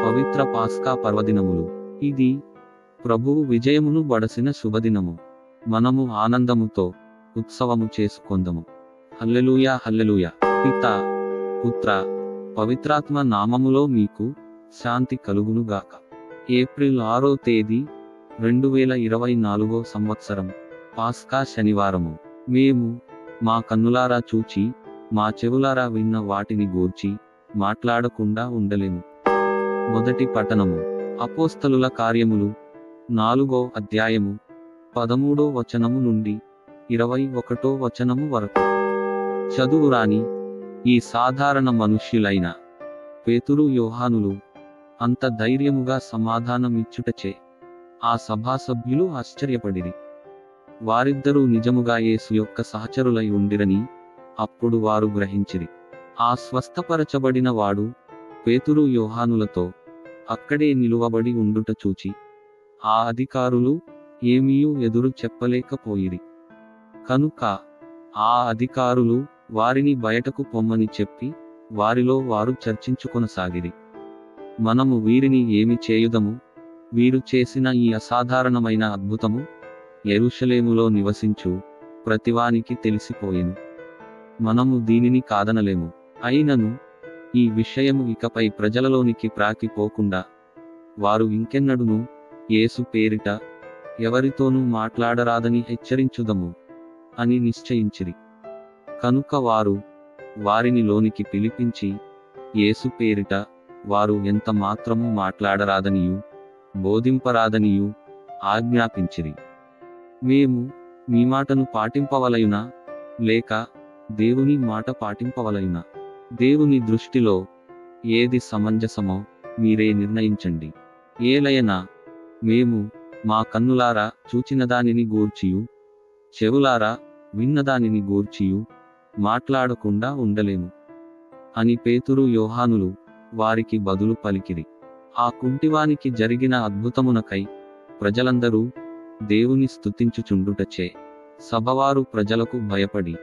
పవిత్ర పాస్కా పర్వదినములు. ఇది ప్రభువు విజయమును బడసిన శుభదినము. మనము ఆనందముతో ఉత్సవము చేసుకొందము. హల్లెలూయా హల్లెలూయా. పితా, పుత్ర, పవిత్రాత్మ నామములో మీకు శాంతి కలుగునుగాక. ఏప్రిల్ 6వ తేదీ 2024 సంవత్సరం. పాస్కా శనివారము. మేము మా కన్నులారా చూచి మా చెవులారా విన్న వాటిని గూర్చి మాట్లాడకుండా ఉండలేము. మొదటి పఠనము అపోస్తలుల కార్యములు 4వ అధ్యాయము 13వ వచనము నుండి 21వ వచనము వరకు. చదువురాని ఈ సాధారణ మనుష్యులైన పేతురు, యోహానులు అంత ధైర్యముగా సమాధానమిచ్చుటచే ఆ సభాసభ్యులు ఆశ్చర్యపడిరి. వారిద్దరూ నిజముగా యేసు యొక్క సహచరులై ఉండిరని అప్పుడు వారు గ్రహించిరి. ఆ స్వస్థపరచబడిన వాడు పేతురు, యోహానులతో అక్కడే నిలువబడి ఉండుట చూచి ఆ అధికారులు ఏమీయూ ఎదురు చెప్పలేకపోయిరి. కనుక ఆ అధికారులు వారిని బయటకు పొమ్మని చెప్పి వారిలో వారు చర్చించుకొనసాగిరి. మనము వీరిని ఏమి చేయుదము? వీరు చేసిన ఈ అసాధారణమైన అద్భుతము యెరూషలేములో నివసించు ప్రతివానికి తెలిసిపోయెను. మనము దీనిని కాదనలేము. అయినను ఈ విషయము ఇకపై ప్రజలలోనికి ప్రాకిపోకుండా వారు ఇంకెన్నడును యేసు పేరిట ఎవరితోనూ మాట్లాడరాదని హెచ్చరించుదము అని నిశ్చయించిరి. కనుక వారు వారిని లోనికి పిలిపించి యేసు పేరిట వారు ఎంత మాత్రము మాట్లాడరాదనియు బోధింపరాదనియు ఆజ్ఞాపించిరి. మేము మీ మాటను పాటింపవలయునా లేక దేవుని మాట పాటింపవలయునా? దేవుని దృష్టిలో ఏది సమంజసమో మీరే నిర్ణయించండి. ఏలయనా మేము మా కన్నులారా చూచిన దానిని గూర్చియు చెవులారా విన్నదానిని గూర్చియు మాట్లాడకుండా ఉండలేము అని పేతురు, యోహానులు వారికి బదులు పలికిరి. ఆ కుంటివానికి జరిగిన అద్భుతమునకై ప్రజలందరూ దేవుని స్తుతించుచుండుటచే సభవారు ప్రజలకు భయపడి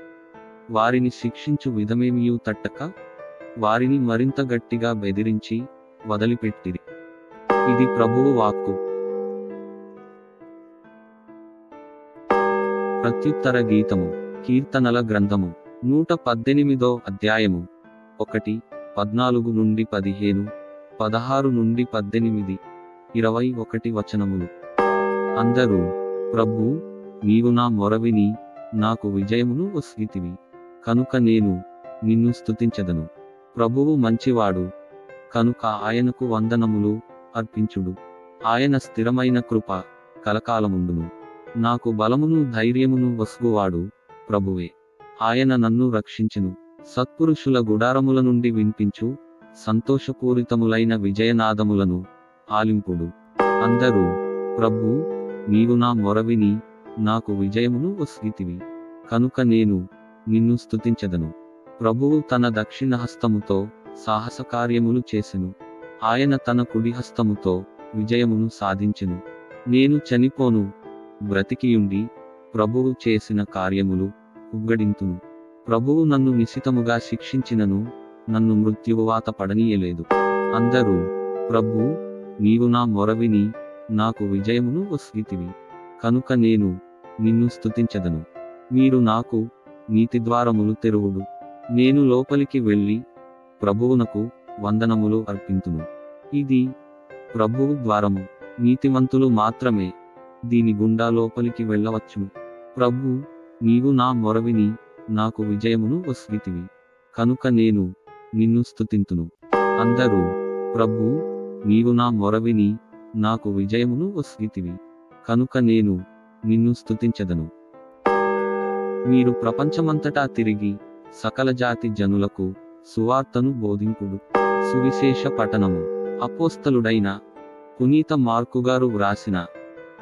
వారిని శిక్షించు విధమేమియూ తట్టక వారిని మరింత గట్టిగా బెదిరించి వదిలిపెట్టిరి. ఇది ప్రభువు వాక్కు. ప్రత్యుత్తర గీతము. కీర్తనల గ్రంథము 118వ అధ్యాయము 1, 14 నుండి 15, 16 నుండి 18, 21 వచనములు. అందరూ ప్రభూ, నీవు నా మొరవిని నాకు విజయమును ఒస్గితివి, కనుక నేను నిన్ను స్తుతించెదను. ప్రభువు మంచివాడు, కనుక ఆయనకు వందనములు అర్పించుడు. ఆయన స్థిరమైన కృప కలకాలముండును. నాకు బలమును ధైర్యమును వస్గువాడు ప్రభువే. ఆయన నన్ను రక్షించెను. సత్పురుషుల గుడారముల నుండి వినిపించు సంతోషపూరితములైన విజయనాదములను ఆలింపుడు. అందరూ ప్రభూ, నీవు నా మొరవిని నాకు విజయమును ఒస్గితివి, కనుక నేను నిన్ను స్తుతించెదను. ప్రభువు తన దక్షిణ హస్తముతో సాహస కార్యములు చేసెను. ఆయన తన కుడి హస్తముతో విజయమును సాధించెను. నేను చనిపోను, బ్రతికియుండి ప్రభువు చేసిన కార్యములు ఉగ్గడింతును. ప్రభువు నన్ను నిశితముగా శిక్షించినను నన్ను మృత్యువాత పడనీయలేదు. అందరూ ప్రభూ, నీవు నా మొరవిని నాకు విజయమును ఒస్గితివి, కనుక నేను నిన్ను స్తుతించెదను. మీరు నాకు నీతి ద్వారములు తెరువుడు. నేను లోపలికి వెళ్ళి ప్రభువునకు వందనములు అర్పింతును. ఇది ప్రభువు ద్వారము. నీతిమంతులు మాత్రమే దీని గుండా లోపలికి వెళ్ళవచ్చును. ప్రభూ, నీవు నా మొరవిని నాకు విజయమును ఒస్గితివి, కనుక నేను నిన్ను స్తుతింతును. అందరూ ప్రభూ, నీవు నా మొరవిని నాకు విజయమును ఒస్గితివి, కనుక నేను నిన్ను స్తుతించెదను. మీరు ప్రపంచమంతటా తిరిగి సకల జాతి జనులకు సువార్తను బోధింపుడు. సువిశేష పఠనము. అపోస్తలుడైన పునీత మార్కుగారు వ్రాసిన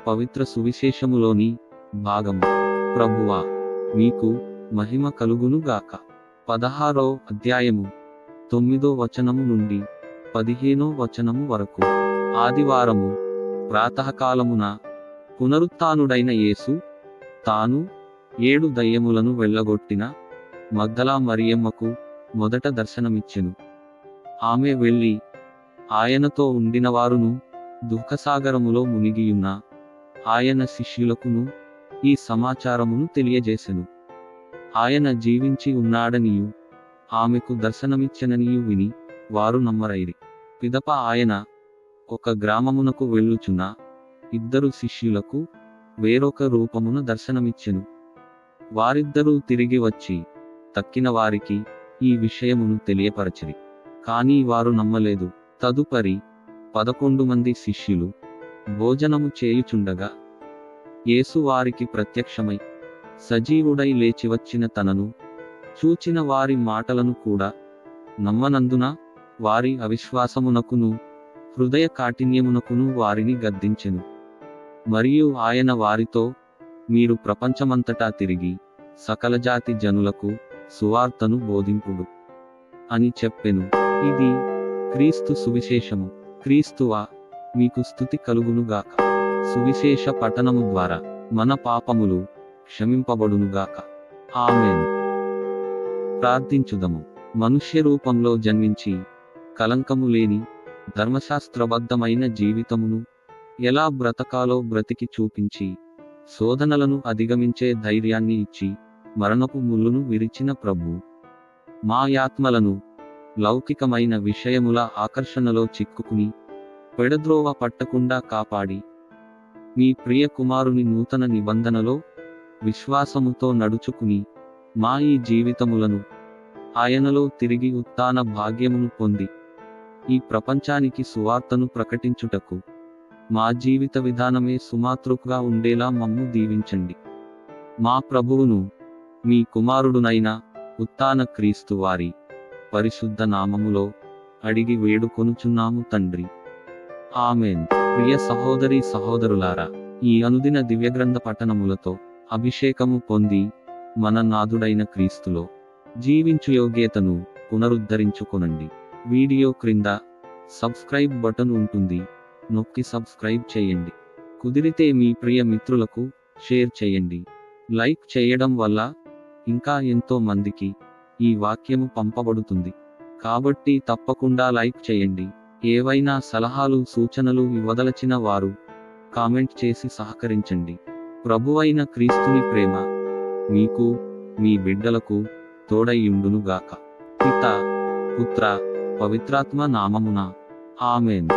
పవిత్ర సువిశేషములోని భాగము. ప్రభువా, మీకు మహిమ కలుగునుగాక. 16వ అధ్యాయము 9వ వచనము నుండి 15వ వచనము వరకు. ఆదివారము ప్రాతకాలమున పునరుత్థానుడైన యేసు తాను 7 దయ్యములను వెళ్ళగొట్టిన మగ్దలా మరియమ్మకు మొదట దర్శనమిచ్చెను. ఆమె వెళ్ళి ఆయనతో ఉండినవారును దుఃఖసాగరములో మునిగియున్న ఆయన శిష్యులకును ఈ సమాచారమును తెలియజేసెను. ఆయన జీవించి ఉన్నాడనియు ఆమెకు దర్శనమిచ్చెననియు విని వారు నమ్మరైరి. పిదప ఆయన ఒక గ్రామమునకు వెళ్ళుచున్న ఇద్దరు శిష్యులకు వేరొక రూపమున దర్శనమిచ్చెను. వారిద్దరూ తిరిగి వచ్చి తక్కిన వారికి ఈ విషయమును తెలియపరచిరి. కానీ వారు నమ్మలేదు. తదుపరి 11 మంది శిష్యులు భోజనము చేయుచుండగా యేసు వారికి ప్రత్యక్షమై సజీవుడై లేచివచ్చిన తనను చూచిన వారి మాటలను కూడా నమ్మనందున వారి అవిశ్వాసమునకును హృదయ కాఠిన్యమునకును వారిని గద్దించెను. మరియు ఆయన వారితో, మీరు ప్రపంచమంతటా తిరిగి సకల జాతి జనులకు సువార్తను బోధింపుడు అని చెప్పెను. ఇది క్రీస్తు సువిశేషము. క్రీస్తువా, మీకు స్తుతి కలుగునుగాక. సువిశేష పఠనము ద్వారా మన పాపములు క్షమింపబడునుగాక. ఆమేన్. ప్రార్థించుదము. మనుష్య రూపంలో జన్మించి కలంకము లేని ధర్మశాస్త్రబద్ధమైన జీవితమును ఎలా బ్రతకాలో బ్రతికి చూపించి శోధనలను అధిగమించే ధైర్యాన్ని ఇచ్చి మరణపు ముళ్ళును విరిచిన ప్రభు, మా ఆత్మలను లౌకికమైన విషయముల ఆకర్షణలో చిక్కుకుని పెడద్రోవ పట్టకుండా కాపాడి మీ ప్రియ కుమారుని నూతన నిబంధనలో విశ్వాసముతో నడుచుకుని మా ఈ జీవితములను ఆయనలో తిరిగి ఉత్థాన భాగ్యమును పొంది ఈ ప్రపంచానికి సువార్తను ప్రకటించుటకు మా జీవిత విధానమే సుమాతృకగా ఉండేలా మమ్ము దీవించండి. మా ప్రభువును మీ కుమారుడునైన ఉత్థాన క్రీస్తు వారి పరిశుద్ధ నామములో అడిగి వేడుకొనుచున్నాము తండ్రి. ఆమేన్. ప్రియ సహోదరి సహోదరులారా, ఈ అనుదిన దివ్యగ్రంథ పఠనములతో అభిషేకము పొంది మన నాథుడైన క్రీస్తులో జీవించు యోగ్యతను పునరుద్ధరించుకొనండి. వీడియో క్రింద సబ్స్క్రైబ్ బటన్ ఉంటుంది, నొక్కి సబ్స్క్రైబ్ చేయండి. కుదిరితే మీ ప్రియ మిత్రులకు షేర్ చేయండి. లైక్ చేయడం వల్ల ఇంకా ఎంతో మందికి ఈ వాక్యము పంపబడుతుంది. కాబట్టి తప్పకుండా లైక్ చేయండి. ఏవైనా సలహాలు సూచనలు ఇవ్వదలచిన వారు కామెంట్ చేసి సహకరించండి. ప్రభువైన క్రీస్తుని ప్రేమ మీకు మీ బిడ్డలకు తోడైయుండునుగాక. పితా, పుత్ర, పవిత్రాత్మ నామమున. ఆమేన్.